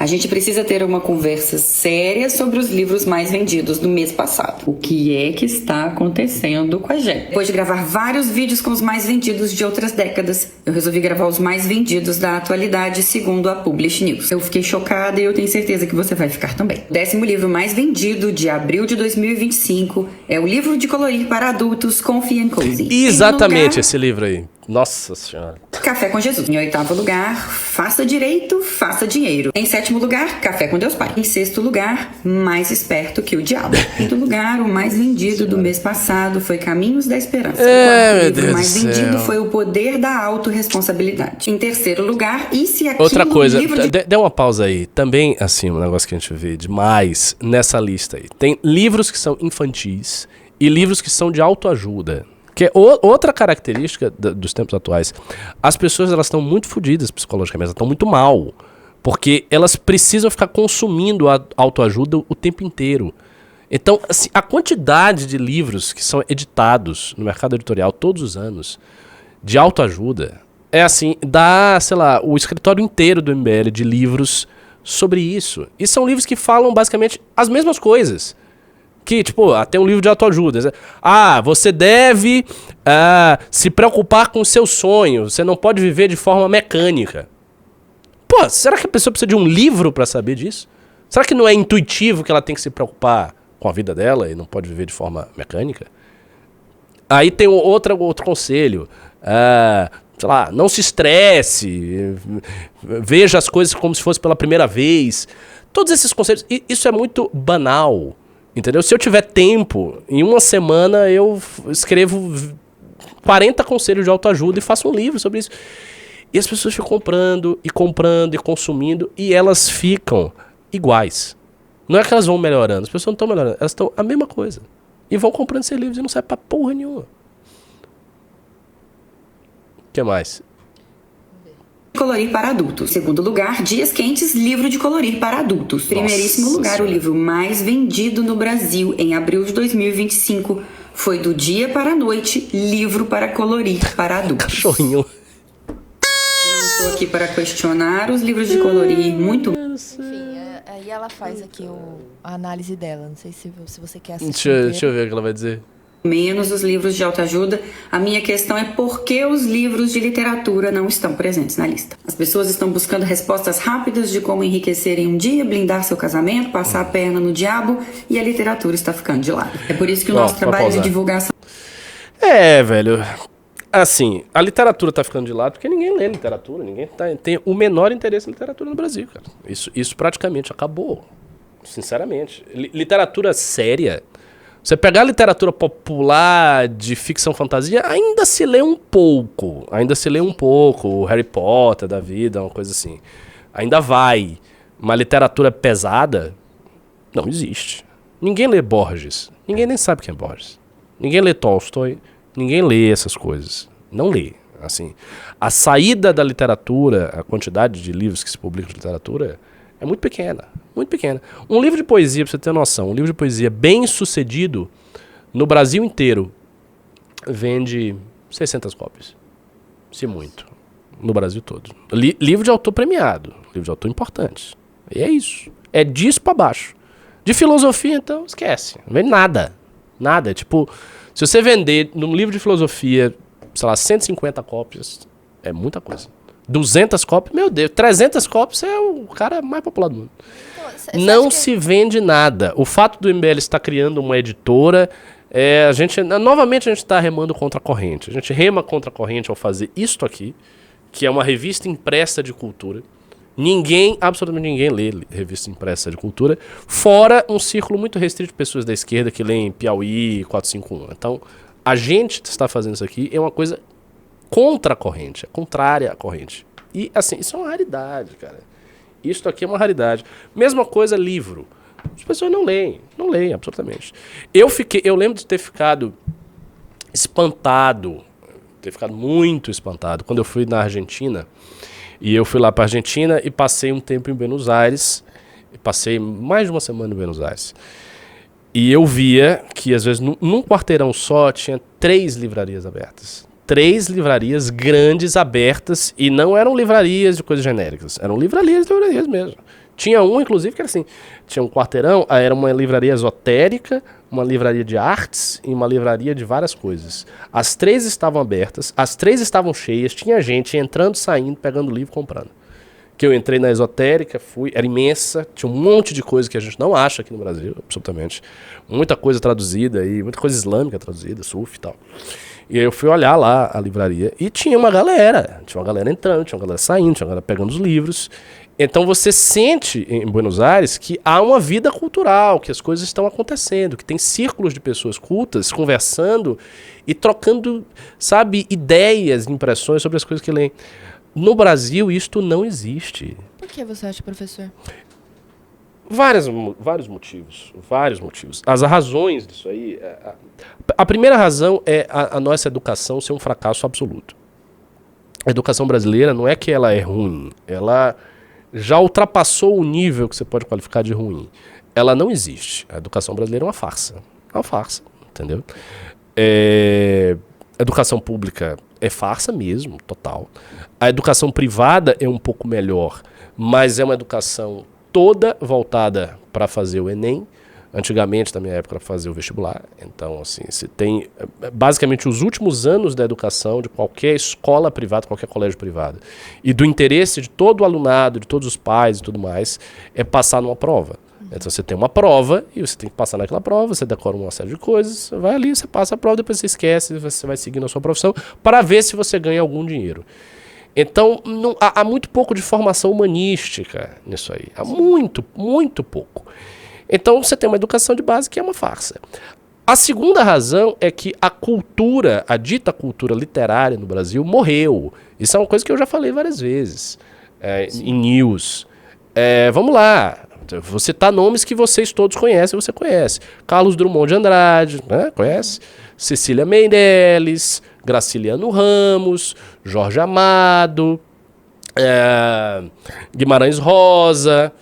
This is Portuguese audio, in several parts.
gente precisa ter uma conversa séria sobre os livros mais vendidos do mês passado. O que é que está acontecendo com a gente? Depois de gravar vários vídeos com os mais vendidos de outras décadas, eu resolvi gravar os mais vendidos da atualidade, segundo a Publish News. Eu fiquei chocada e eu tenho certeza que você vai ficar também. O 10º livro mais vendido de abril de 2025 é o livro de colorir para adultos Comfy and Cozy. Exatamente esse livro aí. Nossa Senhora. Café com Jesus. Em 8º lugar, Faça Direito, Faça Dinheiro. Em 7º lugar, Café com Deus Pai. Em 6º lugar, Mais Esperto que o Diabo. Em 5º lugar, o mais vendido do mês passado foi Caminhos da Esperança. O 4º livro mais vendido foi O Poder da Autoresponsabilidade. Em 3º lugar, E se aquilo... Outra coisa, dê uma pausa aí. Também, assim, um negócio que a gente vê demais nessa lista aí. Tem livros que são infantis e livros que são de autoajuda. Que é outra característica dos tempos atuais. As pessoas, elas estão muito fodidas psicologicamente, elas estão muito mal. Porque elas precisam ficar consumindo a autoajuda o tempo inteiro. Então, assim, a quantidade de livros que são editados no mercado editorial todos os anos, de autoajuda, é assim, dá, sei lá, o escritório inteiro do MBL de livros sobre isso. E são livros que falam basicamente as mesmas coisas. Que, tipo, tem um livro de autoajuda. Você deve se preocupar com o seu sonho. Você não pode viver de forma mecânica. Pô, será que a pessoa precisa de um livro pra saber disso? Será que não é intuitivo que ela tem que se preocupar com a vida dela e não pode viver de forma mecânica? Aí tem outro conselho. Sei lá, não se estresse. Veja as coisas como se fosse pela primeira vez. Todos esses conselhos. Isso é muito banal. Entendeu? Se eu tiver tempo, em uma semana eu escrevo 40 conselhos de autoajuda e faço um livro sobre isso. E as pessoas ficam comprando e consumindo e elas ficam iguais. Não é que elas vão melhorando, as pessoas não estão melhorando, elas estão a mesma coisa. E vão comprando esses livros e não serve pra porra nenhuma. O que mais? Colorir para adultos. Segundo lugar, Dias Quentes, livro de colorir para adultos. Primeiríssimo lugar, o livro mais vendido no Brasil em abril de 2025 foi Do Dia para a Noite, livro para colorir para adultos. Cachorrinho. Não estou aqui para questionar os livros de colorir, muito... Enfim, aí ela faz aqui a análise dela. Não sei se você quer assistir. Deixa eu ver o que ela vai dizer. Menos os livros de autoajuda. A minha questão é por que os livros de literatura não estão presentes na lista. As pessoas estão buscando respostas rápidas de como enriquecer em um dia, blindar seu casamento, passar a perna no diabo, e a literatura está ficando de lado. É por isso que o nosso trabalho de divulgação... Velho, assim, a literatura tá ficando de lado porque ninguém lê literatura, ninguém tem o menor interesse em literatura no Brasil, cara. Isso praticamente acabou, sinceramente. Literatura séria... Você pegar a literatura popular de ficção fantasia, ainda se lê um pouco. O Harry Potter da vida, uma coisa assim. Ainda vai. Uma literatura pesada, não existe. Ninguém lê Borges. Ninguém nem sabe quem é Borges. Ninguém lê Tolstói. Ninguém lê essas coisas. Não lê. Assim, a saída da literatura, a quantidade de livros que se publicam de literatura é muito pequena. Muito pequena. Um livro de poesia, pra você ter noção, um livro de poesia bem sucedido no Brasil inteiro vende 600 cópias. Se muito. No Brasil todo. Livro de autor premiado. Livro de autor importante. E é isso. É disso pra baixo. De filosofia, então, esquece. Não vende nada. Nada. Tipo, se você vender num livro de filosofia, sei lá, 150 cópias, é muita coisa. 200 cópias, meu Deus. 300 cópias é o cara mais popular do mundo. Não se vende nada. O fato do MBL estar criando uma editora, novamente a gente está remando contra a corrente. A gente rema contra a corrente ao fazer isto aqui, que é uma revista impressa de cultura. Absolutamente ninguém lê revista impressa de cultura, fora um círculo muito restrito de pessoas da esquerda que leem Piauí 451. Então, a gente está fazendo isso aqui é uma coisa contra a corrente, é contrária à corrente. E, assim, isso é uma raridade, cara. Isto aqui é uma raridade. Mesma coisa, livro. As pessoas não leem, absolutamente. Eu lembro de ter ficado muito espantado, quando eu fui na Argentina, e eu fui lá para a Argentina e passei um tempo em Buenos Aires, passei mais de uma semana em Buenos Aires. E eu via que, às vezes, num quarteirão só, tinha 3 livrarias abertas. 3 livrarias grandes abertas, e não eram livrarias de coisas genéricas, eram livrarias mesmo. Tinha um, inclusive, que era assim, tinha um quarteirão, era uma livraria esotérica, uma livraria de artes e uma livraria de várias coisas. As 3 estavam abertas, as 3 estavam cheias, tinha gente entrando, saindo, pegando livro, comprando. Que eu entrei na esotérica, fui, era imensa, tinha um monte de coisa que a gente não acha aqui no Brasil, absolutamente. Muita coisa traduzida aí, muita coisa islâmica traduzida, sufi e tal. E aí eu fui olhar lá a livraria e tinha uma galera entrando, tinha uma galera saindo, tinha uma galera pegando os livros. Então você sente em Buenos Aires que há uma vida cultural, que as coisas estão acontecendo, que tem círculos de pessoas cultas conversando e trocando, sabe, ideias, impressões sobre as coisas que leem. No Brasil isto não existe. Por que você acha, professor? Vários motivos. As razões disso aí... A primeira razão é a nossa educação ser um fracasso absoluto. A educação brasileira não é que ela é ruim, ela já ultrapassou o nível que você pode qualificar de ruim. Ela não existe. A educação brasileira é uma farsa. É uma farsa, entendeu? A educação pública é farsa mesmo, total. A educação privada é um pouco melhor, mas é uma educação toda voltada para fazer o Enem. Antigamente, na minha época, para fazer o vestibular. Então, assim, você tem basicamente os últimos anos da educação de qualquer escola privada, qualquer colégio privado. E do interesse de todo o alunado, de todos os pais e tudo mais, é passar numa prova. Então você tem uma prova e você tem que passar naquela prova, você decora uma série de coisas, você vai ali, você passa a prova, depois você esquece, você vai seguir na sua profissão para ver se você ganha algum dinheiro. Então, há muito pouco de formação humanística nisso aí. Há muito, muito pouco. Então você tem uma educação de base que é uma farsa. A segunda razão é que a cultura, a dita cultura literária no Brasil morreu. Isso é uma coisa que eu já falei várias vezes em news. Vamos lá, vou citar nomes que vocês todos conhecem, você conhece. Carlos Drummond de Andrade, né? Conhece? Cecília Meirelles, Graciliano Ramos, Jorge Amado, Guimarães Rosa...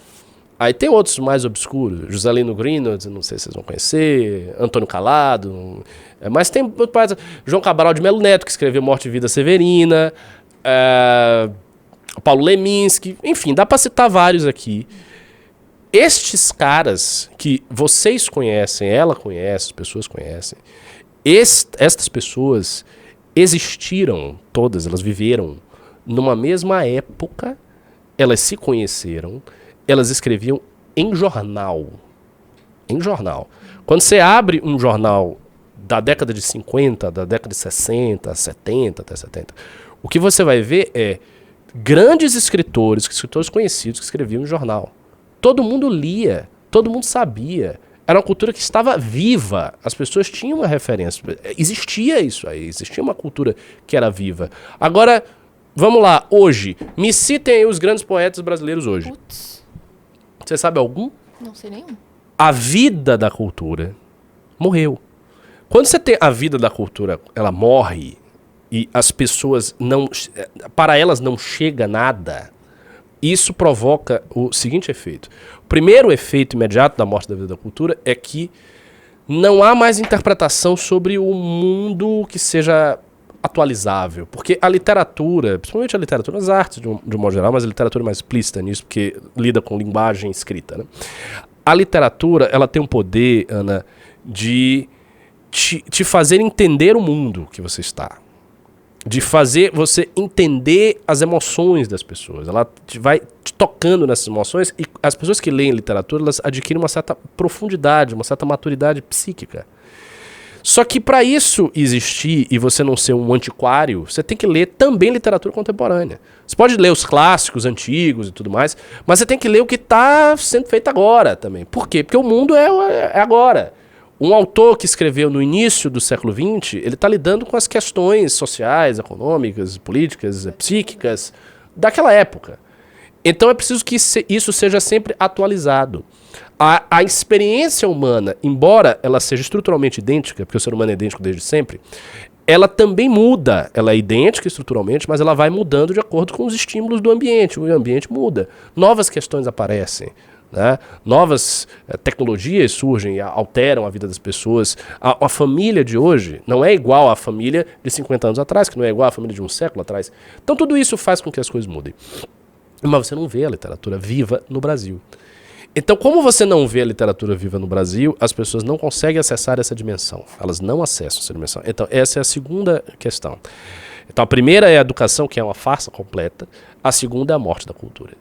Aí tem outros mais obscuros, Juscelino Greenwald, não sei se vocês vão conhecer, Antônio Calado, mas tem João Cabral de Melo Neto, que escreveu Morte e Vida Severina, Paulo Leminski, enfim, dá para citar vários aqui. Estes caras que vocês conhecem, ela conhece, as pessoas conhecem, estas pessoas existiram todas, elas viveram numa mesma época, elas se conheceram, elas escreviam em jornal. Em jornal. Quando você abre um jornal da década de 50, da década de 60, 70, até 70, o que você vai ver é grandes escritores conhecidos que escreviam em jornal. Todo mundo lia, todo mundo sabia. Era uma cultura que estava viva. As pessoas tinham uma referência. Existia isso aí, existia uma cultura que era viva. Agora, vamos lá, hoje, me citem aí os grandes poetas brasileiros hoje. Putz. Você sabe algum? Não sei nenhum. A vida da cultura morreu. Quando você tem a vida da cultura, ela morre e as pessoas não... Para elas não chega nada, isso provoca o seguinte efeito. O primeiro efeito imediato da morte da vida da cultura é que não há mais interpretação sobre o mundo que seja atualizável, porque a literatura, principalmente a literatura, as artes de um modo geral, mas a literatura é mais explícita nisso, porque lida com linguagem escrita, né? A literatura, ela tem um poder, Ana, de te fazer entender o mundo que você está, de fazer você entender as emoções das pessoas. Ela vai te tocando nessas emoções e as pessoas que leem literatura, elas adquirem uma certa profundidade, uma certa maturidade psíquica. Só que para isso existir e você não ser um antiquário, você tem que ler também literatura contemporânea. Você pode ler os clássicos antigos e tudo mais, mas você tem que ler o que está sendo feito agora também. Por quê? Porque o mundo é agora. Um autor que escreveu no início do século XX, ele está lidando com as questões sociais, econômicas, políticas, psíquicas daquela época. Então é preciso que isso seja sempre atualizado. A experiência humana, embora ela seja estruturalmente idêntica, porque o ser humano é idêntico desde sempre, ela também muda. Ela é idêntica estruturalmente, mas ela vai mudando de acordo com os estímulos do ambiente. O ambiente muda. Novas questões aparecem, né? Novas tecnologias surgem e alteram a vida das pessoas. A família de hoje não é igual à família de 50 anos atrás, que não é igual à família de um século atrás. Então tudo isso faz com que as coisas mudem. Mas você não vê a literatura viva no Brasil. Então, como você não vê a literatura viva no Brasil, as pessoas não conseguem acessar essa dimensão. Elas não acessam essa dimensão. Então, essa é a segunda questão. Então, a primeira é a educação, que é uma farsa completa. A segunda é a morte da cultura.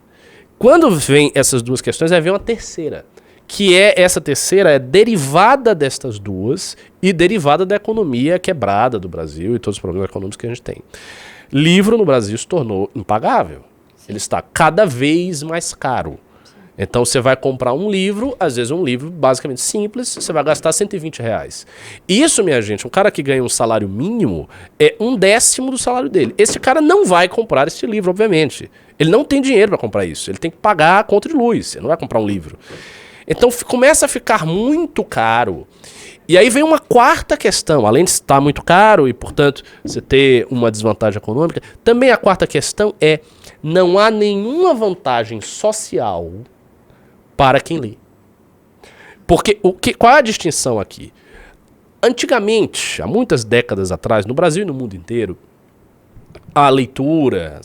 Quando vem essas duas questões, aí vem uma terceira. Que é, essa terceira é derivada destas duas e derivada da economia quebrada do Brasil e todos os problemas econômicos que a gente tem. Livro no Brasil se tornou impagável. Ele está cada vez mais caro. Então você vai comprar um livro, às vezes um livro basicamente simples, você vai gastar R$120. Isso, minha gente, um cara que ganha um salário mínimo é 1/10 do salário dele. Esse cara não vai comprar este livro, obviamente. Ele não tem dinheiro para comprar isso. Ele tem que pagar a conta de luz. Ele não vai comprar um livro. Então começa a ficar muito caro. E aí vem uma quarta questão. Além de estar muito caro e, portanto, você ter uma desvantagem econômica, também a quarta questão é: não há nenhuma vantagem social para quem lê. Porque qual é a distinção aqui? Antigamente, há muitas décadas atrás, no Brasil e no mundo inteiro, a leitura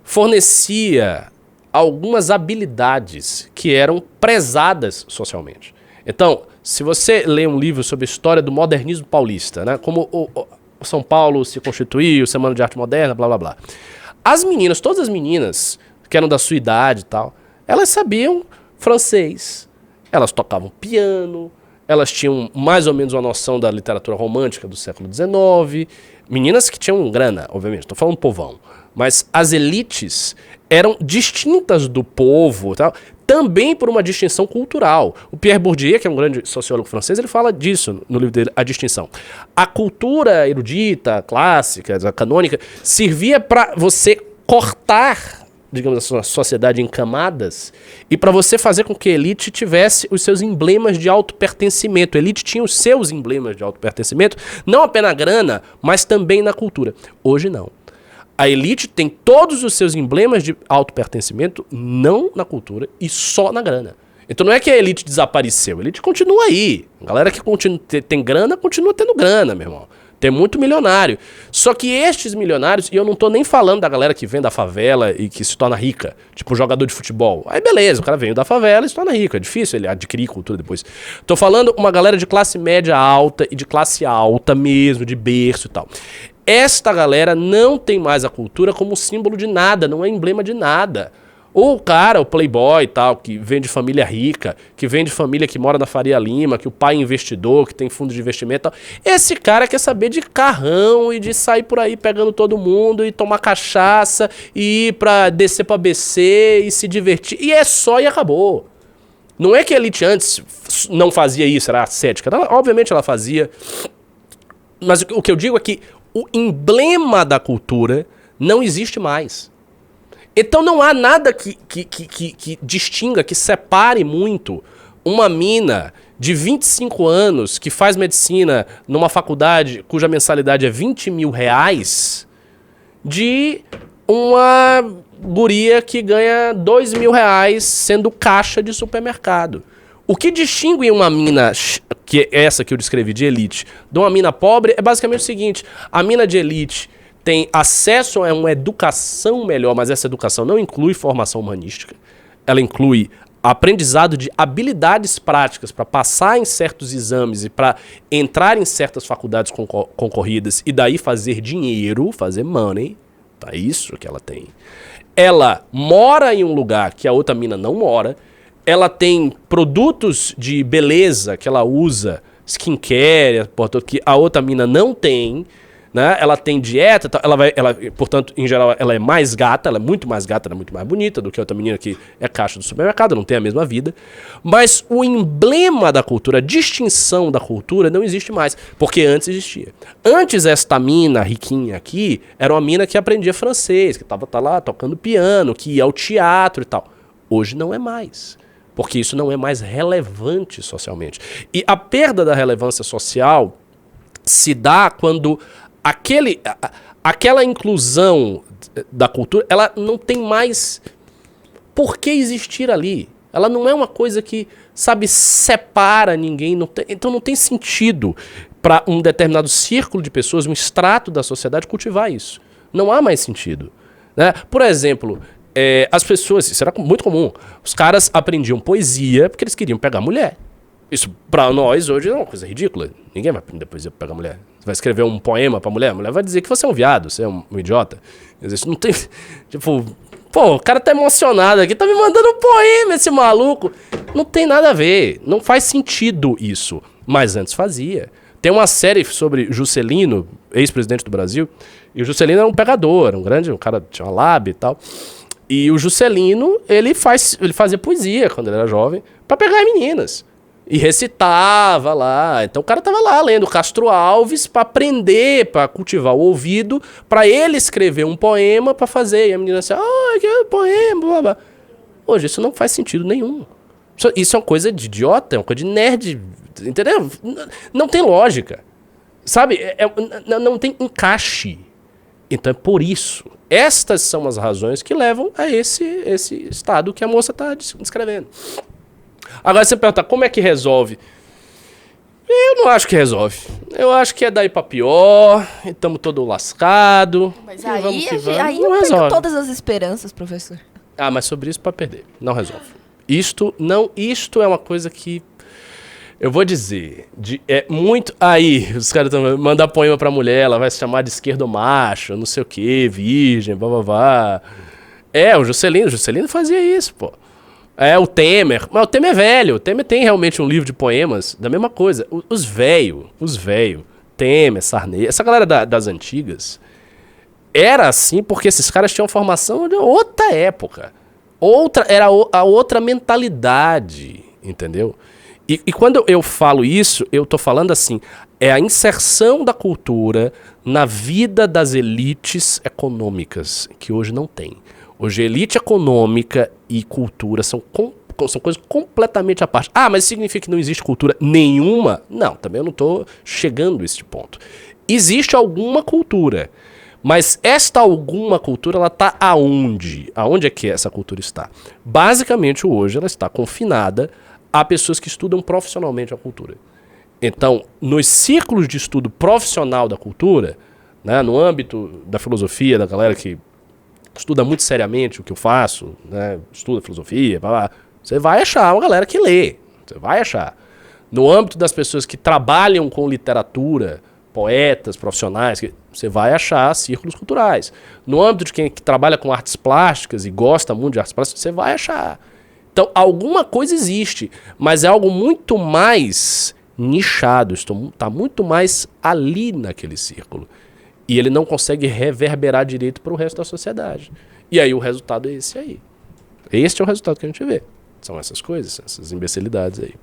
fornecia algumas habilidades que eram prezadas socialmente. Então, se você lê um livro sobre a história do modernismo paulista, né, como o São Paulo se constituiu, Semana de Arte Moderna, blá blá blá. As meninas, todas as meninas que eram da sua idade e tal, elas sabiam francês, elas tocavam piano, elas tinham mais ou menos uma noção da literatura romântica do século XIX, meninas que tinham grana, obviamente, estou falando povão, mas as elites eram distintas do povo, tal, também por uma distinção cultural. O Pierre Bourdieu, que é um grande sociólogo francês, ele fala disso no livro dele, A Distinção. A cultura erudita, clássica, canônica, servia para você cortar, digamos, a sociedade em camadas e para você fazer com que a elite tivesse os seus emblemas de autopertencimento. A elite tinha os seus emblemas de autopertencimento, não apenas na grana, mas também na cultura. Hoje não. A elite tem todos os seus emblemas de autopertencimento não na cultura e só na grana. Então não é que a elite desapareceu, a elite continua aí. A galera que tem grana, continua tendo grana, meu irmão. Tem muito milionário. Só que estes milionários, e eu não tô nem falando da galera que vem da favela e que se torna rica, tipo jogador de futebol. Aí beleza, o cara veio da favela e se torna rico. É difícil ele adquirir cultura depois. Tô falando uma galera de classe média alta e de classe alta mesmo, de berço e tal. Esta galera não tem mais a cultura como símbolo de nada, não é emblema de nada. Ou o cara, o playboy e tal, que vem de família rica, que vem de família que mora na Faria Lima, que o pai é investidor, que tem fundo de investimento e tal. Esse cara quer saber de carrão e de sair por aí pegando todo mundo e tomar cachaça e ir pra descer pra BC e se divertir. E é só e acabou. Não é que a elite antes não fazia isso, era ascética. Obviamente ela fazia. Mas o que eu digo é que o emblema da cultura não existe mais. Então não há nada que distinga, que separe muito uma mina de 25 anos que faz medicina numa faculdade cuja mensalidade é R$20 mil de uma guria que ganha R$2 mil sendo caixa de supermercado. O que distingue uma mina, que é essa que eu descrevi de elite, de uma mina pobre é basicamente o seguinte: a mina de elite tem acesso a uma educação melhor, mas essa educação não inclui formação humanística. Ela inclui aprendizado de habilidades práticas para passar em certos exames e para entrar em certas faculdades concorridas e daí fazer dinheiro, fazer money. Tá isso que ela tem. Ela mora em um lugar que a outra mina não mora. Ela tem produtos de beleza que ela usa, skincare, que a outra mina não tem, né? Ela tem dieta, portanto, em geral, ela é mais gata, ela é muito mais gata, ela é muito mais bonita do que a outra menina que é caixa do supermercado, não tem a mesma vida. Mas o emblema da cultura, a distinção da cultura não existe mais, porque antes existia. Antes esta mina riquinha aqui era uma mina que aprendia francês, que estava lá tocando piano, que ia ao teatro e tal. Hoje não é mais. Porque isso não é mais relevante socialmente. E a perda da relevância social se dá quando aquela inclusão da cultura, ela não tem mais por que existir ali. Ela não é uma coisa que, sabe, separa ninguém. Então não tem sentido para um determinado círculo de pessoas, um extrato da sociedade, cultivar isso. Não há mais sentido, né? Por exemplo, as pessoas, isso era muito comum, os caras aprendiam poesia porque eles queriam pegar mulher. Isso pra nós hoje é uma coisa ridícula. Ninguém vai aprender poesia pra pegar mulher. Você vai escrever um poema pra mulher, a mulher vai dizer que você é um viado, você é um idiota. Isso não tem... Tipo, pô, o cara tá emocionado aqui, tá me mandando um poema esse maluco. Não tem nada a ver, não faz sentido isso. Mas antes fazia. Tem uma série sobre Juscelino, ex-presidente do Brasil, e o Juscelino era um pegador, um cara tinha uma lábia e tal. E o Juscelino, ele fazia poesia quando ele era jovem, pra pegar meninas. E recitava lá. Então o cara tava lá lendo Castro Alves pra aprender, pra cultivar o ouvido, pra ele escrever um poema pra fazer. E a menina assim, que poema, blá, blá. Hoje isso não faz sentido nenhum. Isso é uma coisa de idiota, é uma coisa de nerd, entendeu? Não tem lógica. Sabe? Não tem encaixe. Então é por isso. Estas são as razões que levam a esse estado que a moça tá descrevendo. Agora você pergunta, como é que resolve? Eu não acho que resolve. Eu acho que é daí pra pior, e estamos todo lascado. Mas e aí, vamos que vamos. aí Não eu perco resolve. todas as esperanças, professor. Ah, mas sobre isso pra perder. Não resolve. Isto é uma coisa que eu vou dizer, é muito... Aí, os caras estão mandando poema pra mulher, ela vai se chamar de esquerdo macho, não sei o que, virgem, blá, blá, blá. O Juscelino fazia isso, pô. O Temer. Mas o Temer é velho. O Temer tem realmente um livro de poemas da mesma coisa. Os velho. Temer, Sarney. Essa galera das antigas era assim porque esses caras tinham formação de outra época. Era a outra mentalidade. Entendeu? E quando eu falo isso, eu tô falando assim, é a inserção da cultura na vida das elites econômicas, que hoje não tem. Hoje, elite econômica e cultura são coisas completamente à parte. Ah, mas significa que não existe cultura nenhuma? Não, também eu não estou chegando a este ponto. Existe alguma cultura, mas esta alguma cultura, ela está aonde? Aonde é que essa cultura está? Basicamente, hoje, ela está confinada a pessoas que estudam profissionalmente a cultura. Então, nos círculos de estudo profissional da cultura, né, no âmbito da filosofia, da galera que estuda muito seriamente o que eu faço, né? Estuda filosofia, blá, blá, você vai achar uma galera que lê. Você vai achar. No âmbito das pessoas que trabalham com literatura, poetas, profissionais, você vai achar círculos culturais. No âmbito de quem que trabalha com artes plásticas e gosta muito de artes plásticas, você vai achar. Então, alguma coisa existe, mas é algo muito mais nichado, está muito mais ali naquele círculo. E ele não consegue reverberar direito para o resto da sociedade. E aí o resultado é esse aí. Este é o resultado que a gente vê. São essas coisas, essas imbecilidades aí.